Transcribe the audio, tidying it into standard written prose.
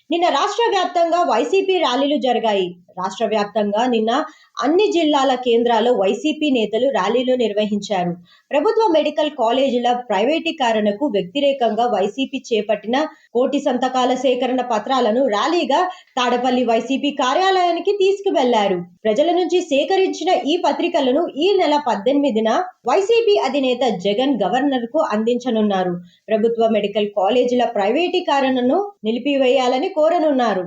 నిన్న రాష్ట్ర వ్యాప్తంగా వైసీపీ ర్యాలీలు జరిగాయి. రాష్ట్ర వ్యాప్తంగా నిన్న అన్ని జిల్లాల కేంద్రాల్లో వైసీపీ నేతలు ర్యాలీలు నిర్వహించారు. ప్రభుత్వ మెడికల్ కాలేజీల ప్రైవేటీకరణకు వ్యతిరేకంగా వైసీపీ చేపట్టిన కోటి సంతకాల సేకరణ పత్రాలను ర్యాలీగా తాడపల్లి వైసీపీ కార్యాలయానికి తీసుకువెళ్లారు. ప్రజల నుంచి సేకరించిన ఈ పత్రికలను ఈ నెల 18న వైసీపీ అధినేత జగన్ గవర్నర్ కు అందించనున్నారు. ప్రభుత్వ మెడికల్ కాలేజీల ప్రైవేటీకరణను నిలిపివేయాలని కోరనున్నారు.